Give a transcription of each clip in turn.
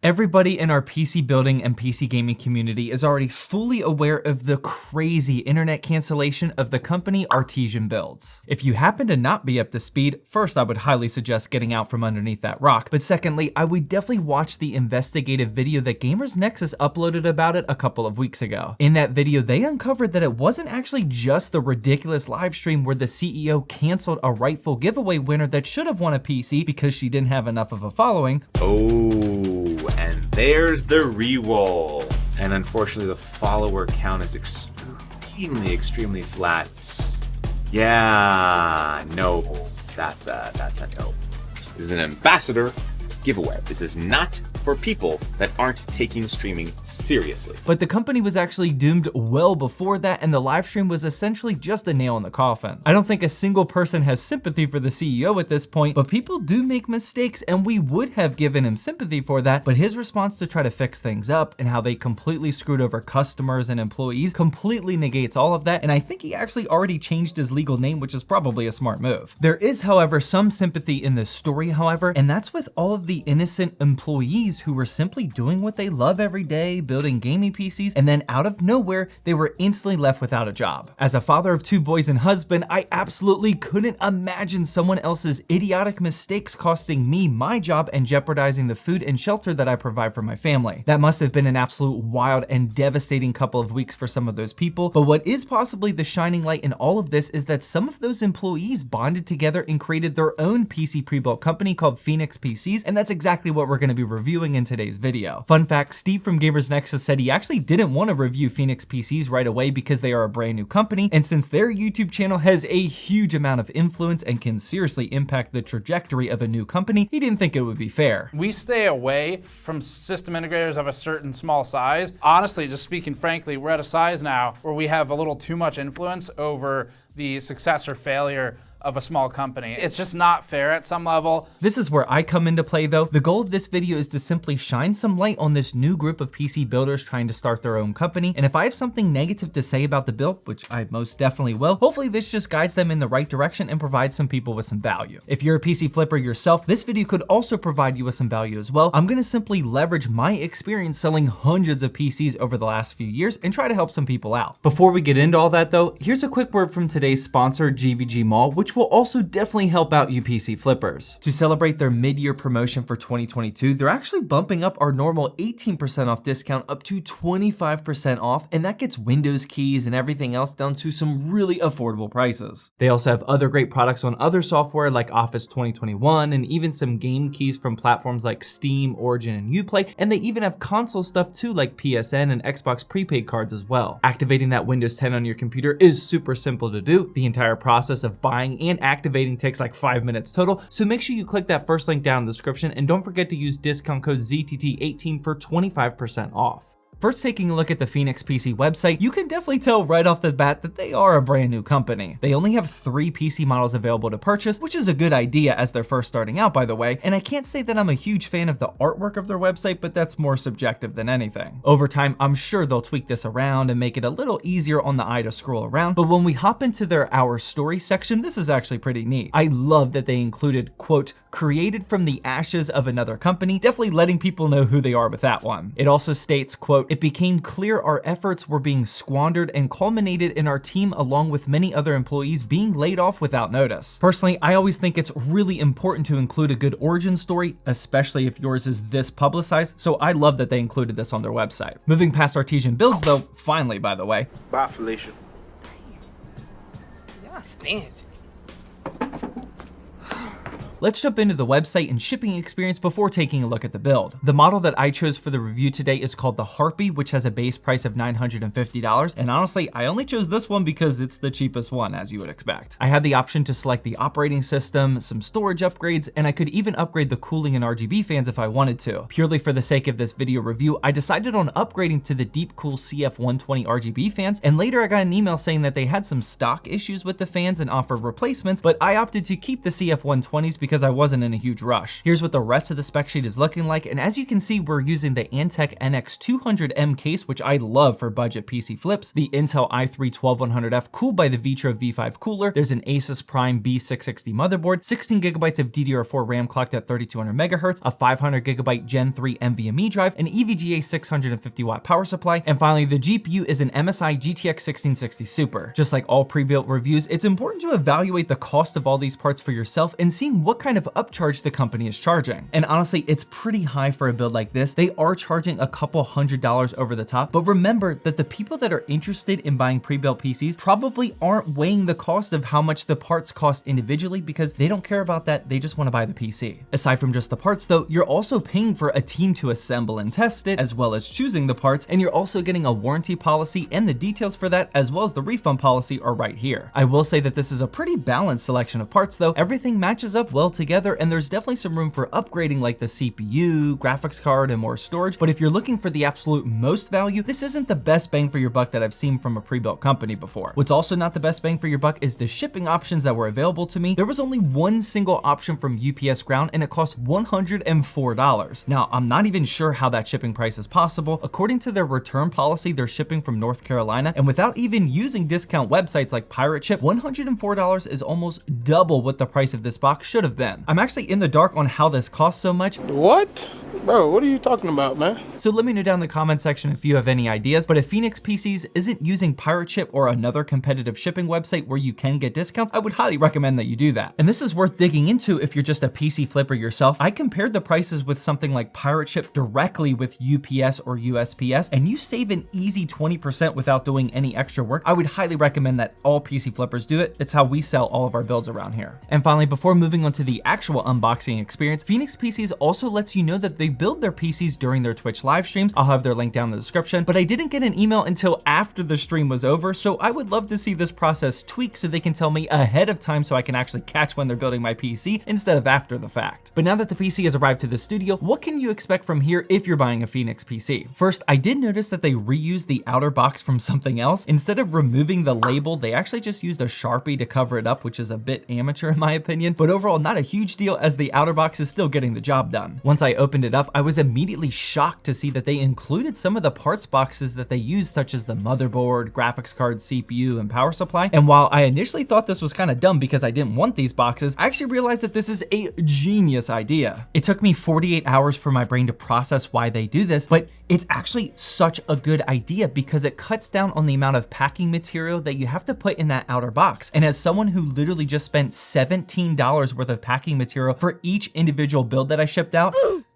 Everybody in our PC building and PC gaming community is already fully aware of the crazy internet cancellation of the company Artesian Builds. If you happen to not be up to speed, first I would highly suggest getting out from underneath that rock, but secondly, I would definitely watch the investigative video that Gamers Nexus uploaded about it a couple of weeks ago. In that video, they uncovered that it wasn't actually just the ridiculous live stream where the CEO canceled a rightful giveaway winner that should have won a PC because she didn't have enough of a following. And there's the re-roll. And unfortunately, the follower count is extremely flat. Yeah, no, that's a no. This is an ambassador giveaway. This is not for people that aren't taking streaming seriously. But the company was actually doomed well before that, and the live stream was essentially just a nail in the coffin. I don't think a single person has sympathy for the CEO at this point, but people do make mistakes, and we would have given him sympathy for that, but his response to try to fix things up and how they completely screwed over customers and employees completely negates all of that, and I think he actually already changed his legal name, which is probably a smart move. There is, however, some sympathy in this story, however, and that's with all of the innocent employees who were simply doing what they love every day, building gaming PCs, and then out of nowhere, they were instantly left without a job. As a father of 2 boys and husband, I absolutely couldn't imagine someone else's idiotic mistakes costing me my job and jeopardizing the food and shelter that I provide for my family. That must have been an absolute wild and devastating couple of weeks for some of those people, but what is possibly the shining light in all of this is that some of those employees bonded together and created their own PC pre-built company called PhynixPCs, and that's exactly what we're going to be reviewing in today's video. Fun fact, Steve from Gamers Nexus said he actually didn't want to review PhynixPCs right away because they are a brand new company, and since their YouTube channel has a huge amount of influence and can seriously impact the trajectory of a new company, he didn't think it would be fair. We stay away from system integrators of a certain small size. Honestly, just speaking frankly, we're at a size now where we have a little too much influence over the success or failure of a small company. It's just not fair at some level. This is where I come into play though. The goal of this video is to simply shine some light on this new group of PC builders trying to start their own company, and if I have something negative to say about the build, which I most definitely will, hopefully this just guides them in the right direction and provides some people with some value. If you're a PC flipper yourself, this video could also provide you with some value as well. I'm gonna simply leverage my experience selling hundreds of PCs over the last few years and try to help some people out. Before we get into all that though, here's a quick word from today's sponsor, GVG Mall, which will also definitely help out you PC flippers. To celebrate their mid-year promotion for 2022, they're actually bumping up our normal 18% off discount up to 25% off, and that gets Windows keys and everything else down to some really affordable prices. They also have other great products on other software like Office 2021 and even some game keys from platforms like Steam, Origin, and Uplay, and they even have console stuff too like PSN and Xbox prepaid cards as well. Activating that Windows 10 on your computer is super simple to do. The entire process of buying and activating takes like 5 minutes total, so make sure you click that first link down in the description and don't forget to use discount code ZTT18 for 25% off. First, taking a look at the PhynixPC website, you can definitely tell right off the bat that they are a brand new company. They only have 3 PC models available to purchase, which is a good idea as they're first starting out, by the way, and I can't say that I'm a huge fan of the artwork of their website, but that's more subjective than anything. Over time, I'm sure they'll tweak this around and make it a little easier on the eye to scroll around, but when we hop into their Our Story section, this is actually pretty neat. I love that they included, quote, created from the ashes of another company, definitely letting people know who they are with that one. It also states, quote, it became clear our efforts were being squandered and culminated in our team along with many other employees being laid off without notice. Personally, I always think it's really important to include a good origin story, especially if yours is this publicized, so I love that they included this on their website. Moving past Artesian Builds though, finally by the way. Bye, Felicia. Y'all stand. Let's jump into the website and shipping experience before taking a look at the build. The model that I chose for the review today is called the Harpy, which has a base price of $950, and honestly, I only chose this one because it's the cheapest one, as you would expect. I had the option to select the operating system, some storage upgrades, and I could even upgrade the cooling and RGB fans if I wanted to. Purely for the sake of this video review, I decided on upgrading to the Deepcool CF120 RGB fans, and later I got an email saying that they had some stock issues with the fans and offered replacements, but I opted to keep the CF120s because because I wasn't in a huge rush. Here's what the rest of the spec sheet is looking like, and as you can see, we're using the Antec NX200M case, which I love for budget PC flips, the Intel i3-12100F cooled by the Vitra V5 cooler, there's an Asus Prime B660 motherboard, 16 gigabytes of DDR4 RAM clocked at 3200 megahertz, a 500 gigabyte Gen 3 NVMe drive, an EVGA 650 watt power supply, and finally the GPU is an MSI GTX 1660 Super. Just like all pre-built reviews, it's important to evaluate the cost of all these parts for yourself and seeing what kind of upcharge the company is charging. And honestly, it's pretty high for a build like this. They are charging a couple $100s over the top, but remember that the people that are interested in buying pre-built PCs probably aren't weighing the cost of how much the parts cost individually because they don't care about that, they just want to buy the PC. Aside from just the parts though, you're also paying for a team to assemble and test it, as well as choosing the parts, and you're also getting a warranty policy, and the details for that as well as the refund policy are right here. I will say that this is a pretty balanced selection of parts though. Everything matches up well together, and there's definitely some room for upgrading like the CPU, graphics card, and more storage, but if you're looking for the absolute most value, this isn't the best bang for your buck that I've seen from a pre-built company before. What's also not the best bang for your buck is the shipping options that were available to me. There was only one single option from UPS Ground, and it cost $104. Now, I'm not even sure how that shipping price is possible. According to their return policy, they're shipping from North Carolina, and without even using discount websites like Pirate Ship, $104 is almost double what the price of this box should have been. I'm actually in the dark on how this costs so much. What? Bro, what are you talking about, man? So let me know down in the comment section if you have any ideas, but if PhynixPCs isn't using Pirate Ship or another competitive shipping website where you can get discounts, I would highly recommend that you do that. And this is worth digging into if you're just a PC flipper yourself. I compared the prices with something like Pirate Ship directly with UPS or USPS, and you save an easy 20% without doing any extra work. I would highly recommend that all PC flippers do it. It's how we sell all of our builds around here. And finally, before moving on to the actual unboxing experience, PhynixPCs also lets you know that they build their PCs during their Twitch live streams. I'll have their link down in the description, but I didn't get an email until after the stream was over, so I would love to see this process tweaked so they can tell me ahead of time so I can actually catch when they're building my PC instead of after the fact. But now that the PC has arrived to the studio, what can you expect from here if you're buying a PhynixPC? First, I did notice that they reused the outer box from something else. Instead of removing the label, they actually just used a Sharpie to cover it up, which is a bit amateur in my opinion, but overall not a huge deal as the outer box is still getting the job done. Once I opened it up, I was immediately shocked to see that they included some of the parts boxes that they use, such as the motherboard, graphics card, CPU, and power supply. And while I initially thought this was kind of dumb because I didn't want these boxes, I actually realized that this is a genius idea. It took me 48 hours for my brain to process why they do this, but it's actually such a good idea because it cuts down on the amount of packing material that you have to put in that outer box. And as someone who literally just spent $17 worth of packing material for each individual build that I shipped out,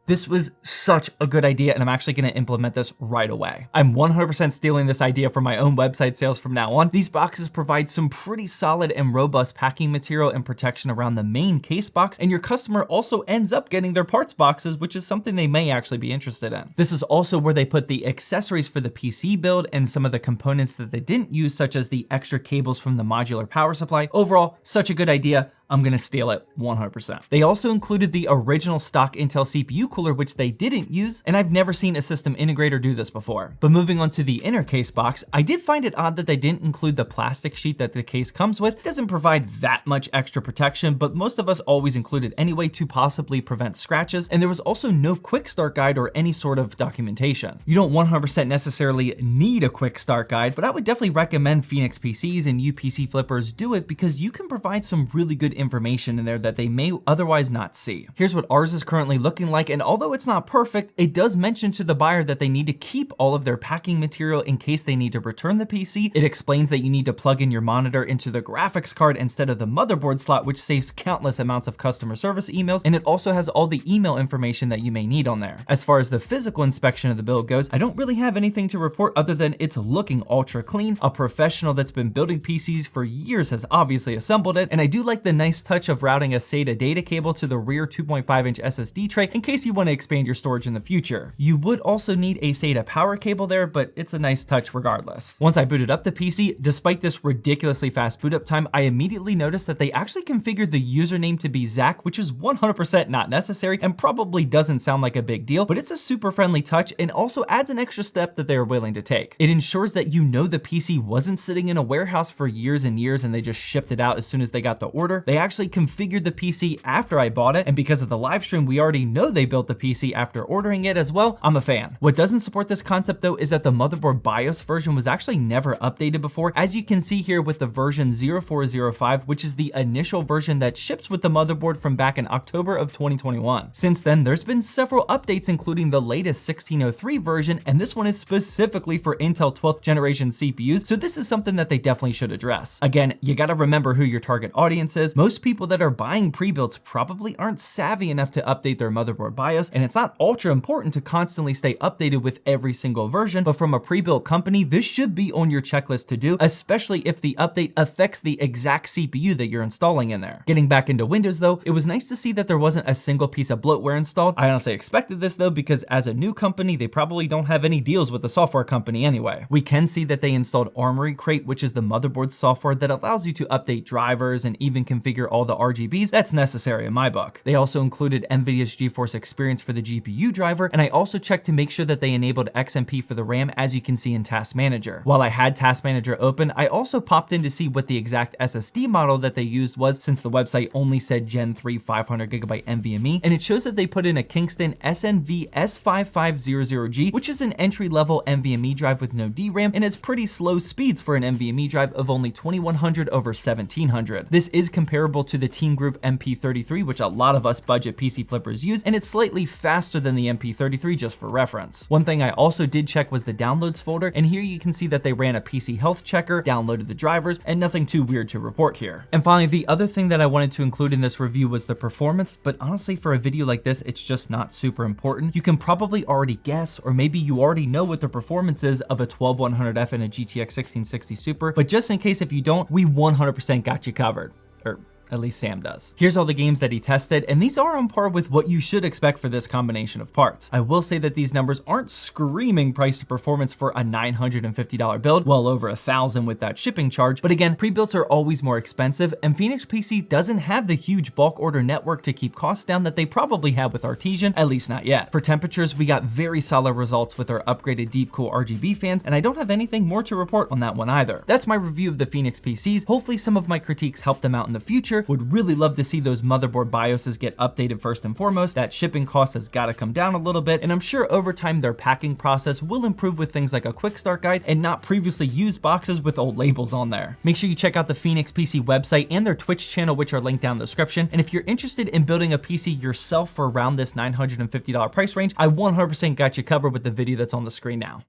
this was such a good idea, and I'm actually going to implement this right away. I'm 100% stealing this idea for my own website sales from now on. These boxes provide some pretty solid and robust packing material and protection around the main case box, and your customer also ends up getting their parts boxes, which is something they may actually be interested in. This is also where they put the accessories for the PC build and some of the components that they didn't use, such as the extra cables from the modular power supply. Overall, such a good idea. I'm gonna steal it 100%. They also included the original stock Intel CPU cooler, which they didn't use, and I've never seen a system integrator do this before. But moving on to the inner case box, I did find it odd that they didn't include the plastic sheet that the case comes with. It doesn't provide that much extra protection, but most of us always include it anyway to possibly prevent scratches, and there was also no quick start guide or any sort of documentation. You don't 100% necessarily need a quick start guide, but I would definitely recommend PhynixPCs and UPC flippers do it because you can provide some really good information in there that they may otherwise not see. Here's what ours is currently looking like, and although it's not perfect, it does mention to the buyer that they need to keep all of their packing material in case they need to return the PC. It explains that you need to plug in your monitor into the graphics card instead of the motherboard slot, which saves countless amounts of customer service emails, and it also has all the email information that you may need on there. As far as the physical inspection of the build goes, I don't really have anything to report other than it's looking ultra clean. A professional that's been building PCs for years has obviously assembled it, and I do like the nice touch of routing a SATA data cable to the rear 2.5-inch SSD tray in case you want to expand your storage in the future. You would also need a SATA power cable there, but it's a nice touch regardless. Once I booted up the PC, despite this ridiculously fast boot up time, I immediately noticed that they actually configured the username to be Zach, which is 100% not necessary and probably doesn't sound like a big deal, but it's a super friendly touch and also adds an extra step that they're willing to take. It ensures that you know the PC wasn't sitting in a warehouse for years and years and they just shipped it out as soon as they got the order. They They actually configured the PC after I bought it, and because of the live stream, we already know they built the PC after ordering it as well. I'm a fan. What doesn't support this concept though is that the motherboard BIOS version was actually never updated before, as you can see here with the version 0405, which is the initial version that ships with the motherboard from back in October of 2021. Since then, there's been several updates, including the latest 1603 version, and this one is specifically for Intel 12th generation CPUs, so this is something that they definitely should address. Again, you gotta remember who your target audience is. Most people that are buying pre-builds probably aren't savvy enough to update their motherboard BIOS, and it's not ultra important to constantly stay updated with every single version, but from a pre-built company, this should be on your checklist to do, especially if the update affects the exact CPU that you're installing in there. Getting back into Windows though, it was nice to see that there wasn't a single piece of bloatware installed. I honestly expected this though, because as a new company, they probably don't have any deals with the software company anyway. We can see that they installed Armory Crate, which is the motherboard software that allows you to update drivers and even configure all the RGBs that's necessary in my book. They also included NVIDIA's GeForce Experience for the GPU driver, and I also checked to make sure that they enabled XMP for the RAM, as you can see in Task Manager. While I had Task Manager open, I also popped in to see what the exact SSD model that they used was, since the website only said Gen 3 500GB NVMe, and it shows that they put in a Kingston SNV S5500G, which is an entry-level NVMe drive with no DRAM and has pretty slow speeds for an NVMe drive of only 2100 over 1700. This is comparable to the Team Group MP33, which a lot of us budget PC flippers use, and it's slightly faster than the MP33 just for reference. One thing I also did check was the downloads folder, and here you can see that they ran a PC health checker, downloaded the drivers, and nothing too weird to report here. And finally, the other thing that I wanted to include in this review was the performance, but honestly for a video like this, it's just not super important. You can probably already guess, or maybe you already know what the performance is of a 12100F and a GTX 1660 Super, but just in case if you don't, we 100% got you covered. Or at least Sam does. Here's all the games that he tested, and these are on par with what you should expect for this combination of parts. I will say that these numbers aren't screaming price to performance for a $950 build, well over $1,000 with that shipping charge, but again, pre-builds are always more expensive, and PhynixPC doesn't have the huge bulk order network to keep costs down that they probably have with Artesian, at least not yet. For temperatures, we got very solid results with our upgraded deep cool RGB fans, and I don't have anything more to report on that one either. That's my review of the PhynixPCs. Hopefully some of my critiques helped them out in the future. Would really love to see those motherboard BIOSes get updated first and foremost. That shipping cost has got to come down a little bit, and I'm sure over time their packing process will improve with things like a quick start guide and not previously used boxes with old labels on there. Make sure you check out the PhynixPC website and their Twitch channel, which are linked down in the description. And if you're interested in building a PC yourself for around this $950 price range, I 100% got you covered with the video that's on the screen now.